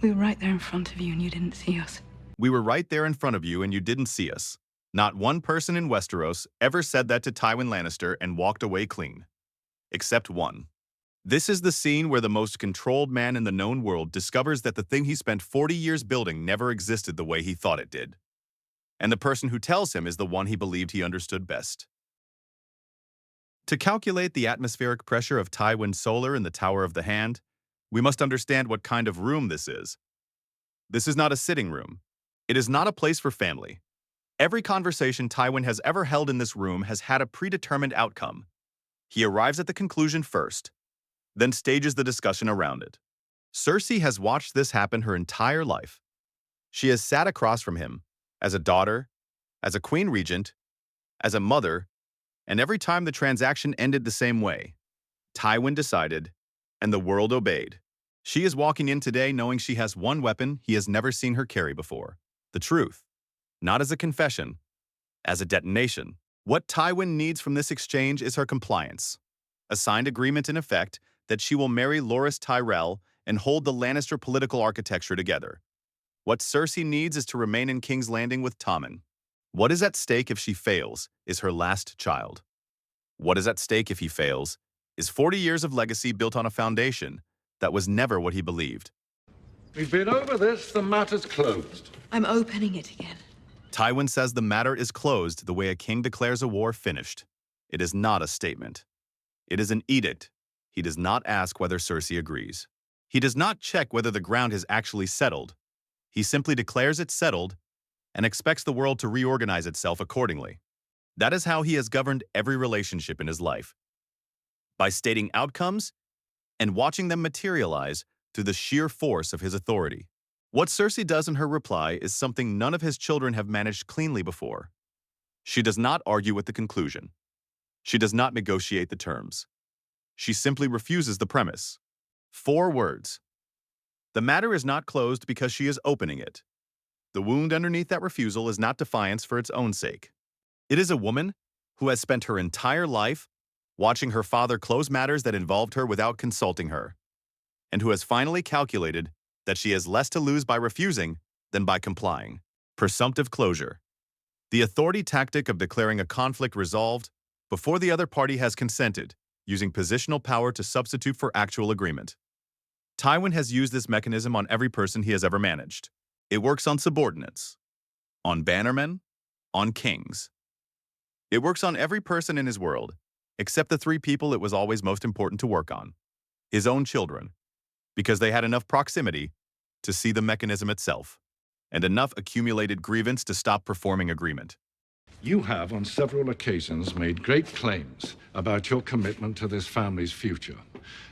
We were right there in front of you and you didn't see us. We were right there in front of you and you didn't see us. Not one person in Westeros ever said that to Tywin Lannister and walked away clean. Except one. This is the scene where the most controlled man in the known world discovers that the thing he spent 40 years building never existed the way he thought it did. And the person who tells him is the one he believed he understood best. To calculate the atmospheric pressure of Tywin's solar in the Tower of the Hand, we must understand what kind of room this is. This is not a sitting room. It is not a place for family. Every conversation Tywin has ever held in this room has had a predetermined outcome. He arrives at the conclusion first, then stages the discussion around it. Cersei has watched this happen her entire life. She has sat across from him, as a daughter, as a queen regent, as a mother, and every time the transaction ended the same way, Tywin decided, and the world obeyed. She is walking in today knowing she has one weapon he has never seen her carry before: the truth. Not as a confession, as a detonation. What Tywin needs from this exchange is her compliance. A signed agreement in effect that she will marry Loras Tyrell and hold the Lannister political architecture together. What Cersei needs is to remain in King's Landing with Tommen. What is at stake if she fails is her last child. What is at stake if he fails is 40 years of legacy built on a foundation that was never what he believed. We've been over this, the matter's closed. I'm opening it again. Tywin says the matter is closed the way a king declares a war finished. It is not a statement. It is an edict. He does not ask whether Cersei agrees. He does not check whether the ground has actually settled. He simply declares it settled and expects the world to reorganize itself accordingly. That is how he has governed every relationship in his life. By stating outcomes and watching them materialize through the sheer force of his authority. What Cersei does in her reply is something none of his children have managed cleanly before. She does not argue with the conclusion. She does not negotiate the terms. She simply refuses the premise. 4 words. The matter is not closed because she is opening it. The wound underneath that refusal is not defiance for its own sake. It is a woman who has spent her entire life watching her father close matters that involved her without consulting her, and who has finally calculated that she has less to lose by refusing than by complying. Presumptive closure. The authority tactic of declaring a conflict resolved before the other party has consented, using positional power to substitute for actual agreement. Tywin has used this mechanism on every person he has ever managed. It works on subordinates, on bannermen, on kings. It works on every person in his world, except the 3 people it was always most important to work on: his own children, because they had enough proximity to see the mechanism itself, and enough accumulated grievance to stop performing agreement. You have, on several occasions, made great claims about your commitment to this family's future.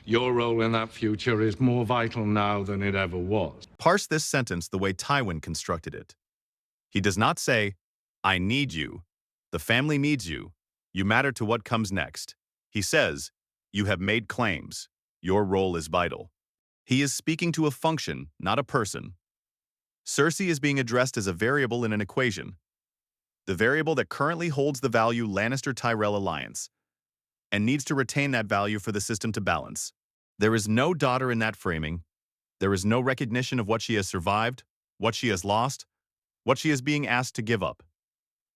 Your role in that future is more vital now than it ever was. Parse this sentence the way Tywin constructed it. He does not say, "I need you. The family needs you. You matter to what comes next." He says, "You have made claims. Your role is vital." He is speaking to a function, not a person. Cersei is being addressed as a variable in an equation. The variable that currently holds the value Lannister-Tyrell alliance, and needs to retain that value for the system to balance. There is no daughter in that framing. There is no recognition of what she has survived, what she has lost, what she is being asked to give up.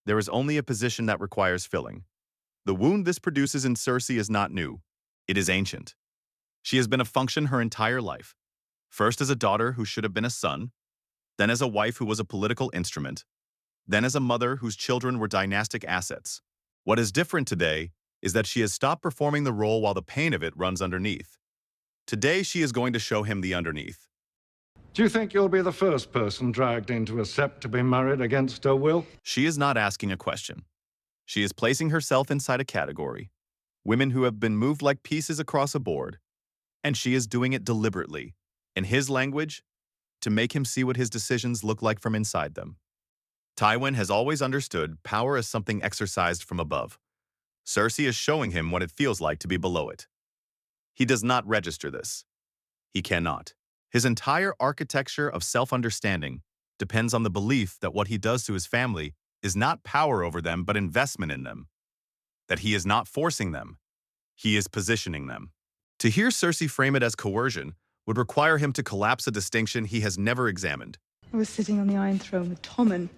There is only a position that requires filling. The wound this produces in Cersei is not new. It is ancient. She has been a function her entire life, first as a daughter who should have been a son, then as a wife who was a political instrument, then as a mother whose children were dynastic assets. What is different today is that she has stopped performing the role while the pain of it runs underneath. Today, she is going to show him the underneath. Do you think you'll be the first person dragged into a sept to be married against her will? She is not asking a question. She is placing herself inside a category. Women who have been moved like pieces across a board. And she is doing it deliberately, in his language, to make him see what his decisions look like from inside them. Tywin has always understood power as something exercised from above. Cersei is showing him what it feels like to be below it. He does not register this. He cannot. His entire architecture of self-understanding depends on the belief that what he does to his family is not power over them but investment in them. That he is not forcing them. He is positioning them. To hear Cersei frame it as coercion would require him to collapse a distinction he has never examined. I was sitting on the Iron Throne with Tommen.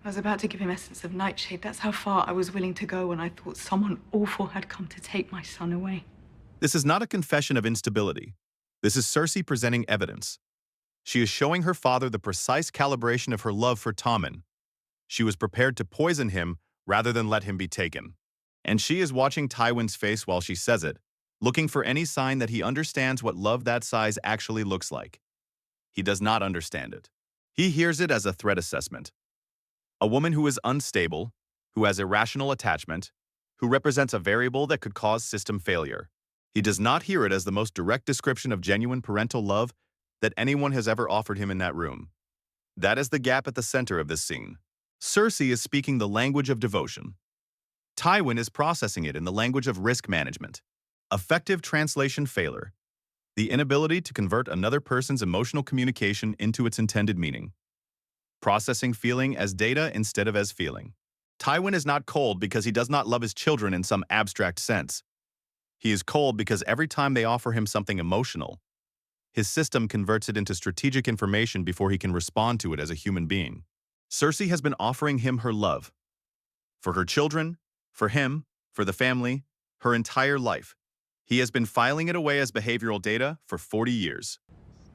I was about to give him essence of nightshade. That's how far I was willing to go when I thought someone awful had come to take my son away. This is not a confession of instability. This is Cersei presenting evidence. She is showing her father the precise calibration of her love for Tommen. She was prepared to poison him rather than let him be taken. And she is watching Tywin's face while she says it, looking for any sign that he understands what love that size actually looks like. He does not understand it. He hears it as a threat assessment. A woman who is unstable, who has irrational attachment, who represents a variable that could cause system failure. He does not hear it as the most direct description of genuine parental love that anyone has ever offered him in that room. That is the gap at the center of this scene. Cersei is speaking the language of devotion. Tywin is processing it in the language of risk management. Affective translation failure. The inability to convert another person's emotional communication into its intended meaning. Processing feeling as data instead of as feeling. Tywin is not cold because he does not love his children in some abstract sense. He is cold because every time they offer him something emotional, his system converts it into strategic information before he can respond to it as a human being. Cersei has been offering him her love. For her children, for him, for the family, her entire life. He has been filing it away as behavioral data for 40 years.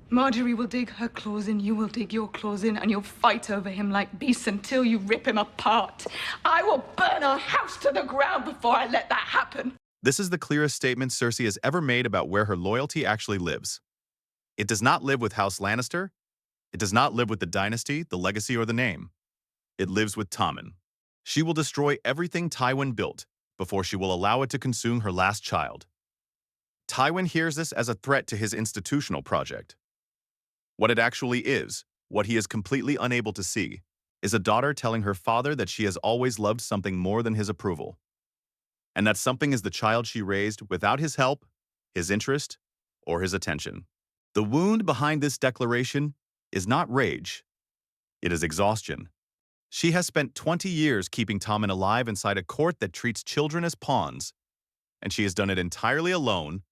Marjorie will dig her claws in, you will dig your claws in, and you'll fight over him like beasts until you rip him apart. I will burn our house to the ground before I let that happen. This is the clearest statement Cersei has ever made about where her loyalty actually lives. It does not live with House Lannister. It does not live with the dynasty, the legacy, or the name. It lives with Tommen. She will destroy everything Tywin built before she will allow it to consume her last child. Tywin hears this as a threat to his institutional project. What it actually is, what he is completely unable to see, is a daughter telling her father that she has always loved something more than his approval. And that something is the child she raised without his help, his interest, or his attention. The wound behind this declaration is not rage. It is exhaustion. She has spent 20 years keeping Tommen alive inside a court that treats children as pawns, and she has done it entirely alone,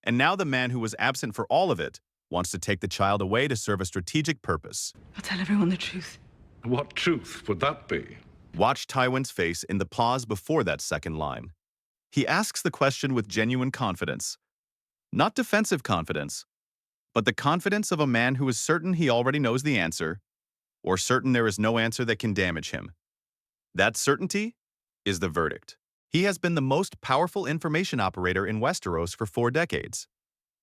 and now the man who was absent for all of it wants to take the child away to serve a strategic purpose. I'll tell everyone the truth. What truth would that be? Watch Tywin's face in the pause before that second line. He asks the question with genuine confidence. Not defensive confidence, but the confidence of a man who is certain he already knows the answer, or certain there is no answer that can damage him. That certainty is the verdict. He has been the most powerful information operator in Westeros for 4 decades.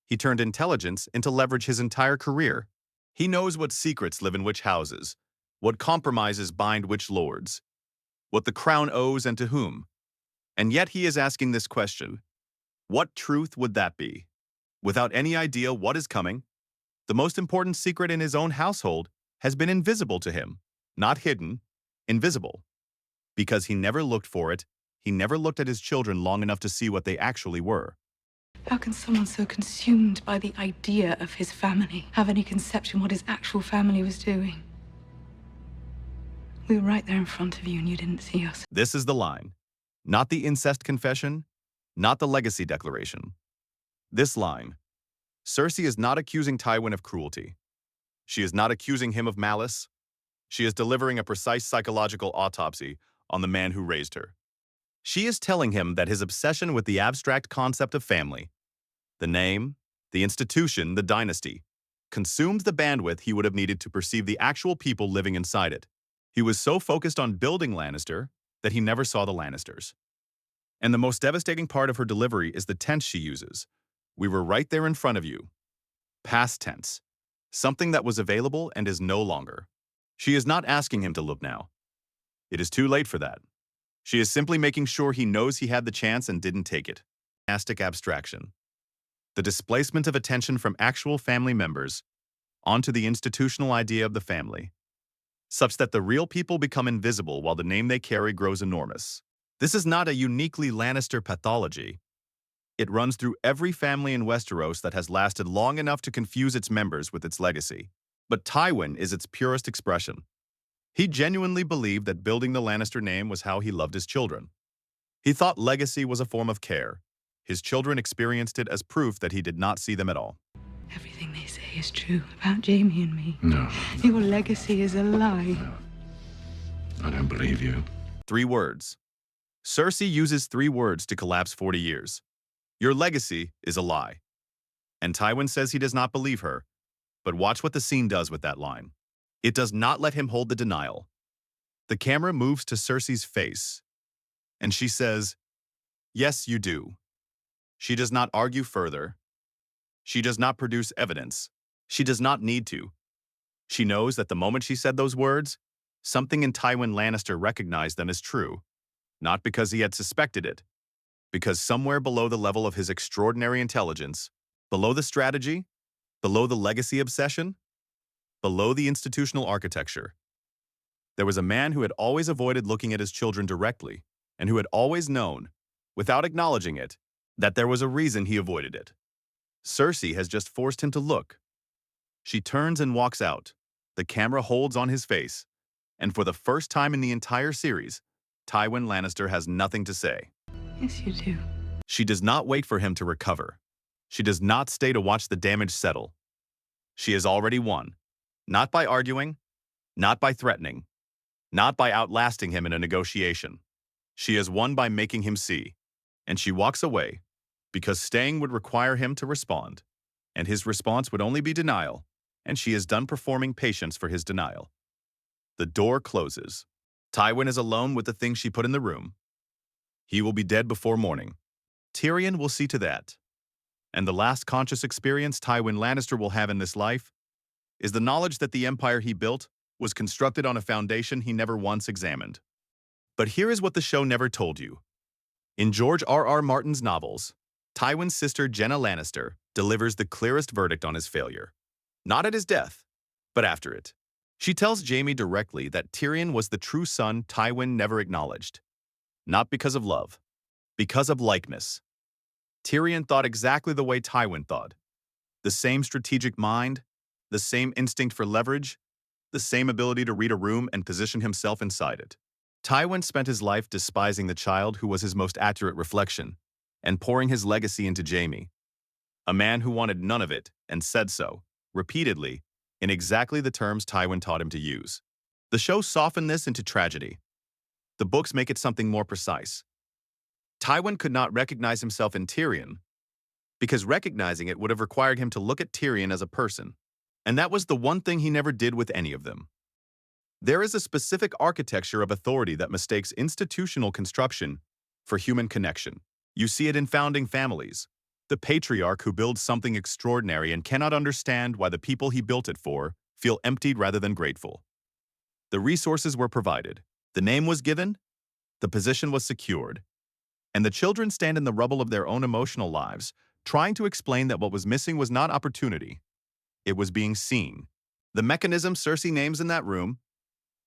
He turned intelligence into leverage his entire career. He knows what secrets live in which houses, what compromises bind which lords, what the crown owes and to whom. And yet he is asking this question. What truth would that be? Without any idea what is coming, the most important secret in his own household has been invisible to him. Not hidden, invisible. Because he never looked for it, he never looked at his children long enough to see what they actually were. How can someone so consumed by the idea of his family have any conception what his actual family was doing? We were right there in front of you and you didn't see us. This is the line. Not the incest confession, not the legacy declaration. This line. Cersei is not accusing Tywin of cruelty. She is not accusing him of malice. She is delivering a precise psychological autopsy on the man who raised her. She is telling him that his obsession with the abstract concept of family, the name, the institution, the dynasty, consumed the bandwidth he would have needed to perceive the actual people living inside it. He was so focused on building Lannister that he never saw the Lannisters. And the most devastating part of her delivery is the tense she uses. We were right there in front of you. Past tense. Something that was available and is no longer. She is not asking him to look now. It is too late for that. She is simply making sure he knows he had the chance and didn't take it. Dynastic Abstraction. The displacement of attention from actual family members onto the institutional idea of the family, such that the real people become invisible while the name they carry grows enormous. This is not a uniquely Lannister pathology. It runs through every family in Westeros that has lasted long enough to confuse its members with its legacy. But Tywin is its purest expression. He genuinely believed that building the Lannister name was how he loved his children. He thought legacy was a form of care. His children experienced it as proof that he did not see them at all. Everything they say is true about Jaime and me. No, Your legacy is a lie. I don't believe you. 3 words. Cersei uses 3 words to collapse 40 years. Your legacy is a lie. And Tywin says he does not believe her, but watch what the scene does with that line. It does not let him hold the denial. The camera moves to Cersei's face, and she says, "Yes, you do." She does not argue further. She does not produce evidence. She does not need to. She knows that the moment she said those words, something in Tywin Lannister recognized them as true, not because he had suspected it, because somewhere below the level of his extraordinary intelligence, below the strategy, below the legacy obsession, below the institutional architecture, there was a man who had always avoided looking at his children directly, and who had always known, without acknowledging it, that there was a reason he avoided it. Cersei has just forced him to look. She turns and walks out. The camera holds on his face, and for the first time in the entire series, Tywin Lannister has nothing to say. Yes, you do. She does not wait for him to recover. She does not stay to watch the damage settle. She has already won, not by arguing, not by threatening, not by outlasting him in a negotiation. She has won by making him see, and she walks away because staying would require him to respond, and his response would only be denial, and she is done performing patience for his denial. The door closes. Tywin is alone with the things she put in the room. He will be dead before morning. Tyrion will see to that. And the last conscious experience Tywin Lannister will have in this life is the knowledge that the empire he built was constructed on a foundation he never once examined. But here is what the show never told you. In George R.R. Martin's novels, Tywin's sister Genna Lannister delivers the clearest verdict on his failure. Not at his death, but after it. She tells Jaime directly that Tyrion was the true son Tywin never acknowledged. Not because of love, because of likeness. Tyrion thought exactly the way Tywin thought. The same strategic mind, the same instinct for leverage, the same ability to read a room and position himself inside it. Tywin spent his life despising the child who was his most accurate reflection, and pouring his legacy into Jaime, a man who wanted none of it and said so, repeatedly, in exactly the terms Tywin taught him to use. The show softened this into tragedy. The books make it something more precise. Tywin could not recognize himself in Tyrion because recognizing it would have required him to look at Tyrion as a person, and that was the one thing he never did with any of them. There is a specific architecture of authority that mistakes institutional construction for human connection. You see it in founding families. The patriarch who builds something extraordinary and cannot understand why the people he built it for feel emptied rather than grateful. The resources were provided, the name was given, the position was secured, and the children stand in the rubble of their own emotional lives, trying to explain that what was missing was not opportunity. It was being seen. The mechanism Cersei names in that room,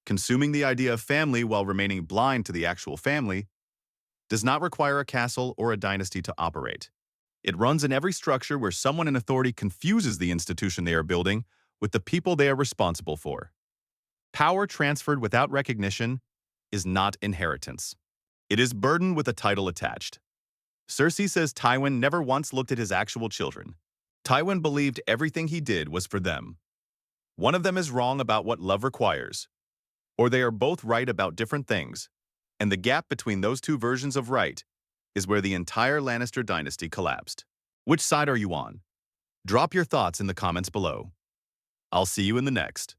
consuming the idea of family while remaining blind to the actual family, does not require a castle or a dynasty to operate. It runs in every structure where someone in authority confuses the institution they are building with the people they are responsible for. Power transferred without recognition is not inheritance. It is burdened with a title attached. Cersei says Tywin never once looked at his actual children. Tywin believed everything he did was for them. One of them is wrong about what love requires, or they are both right about different things, and the gap between those two versions of right is where the entire Lannister dynasty collapsed. Which side are you on? Drop your thoughts in the comments below. I'll see you in the next.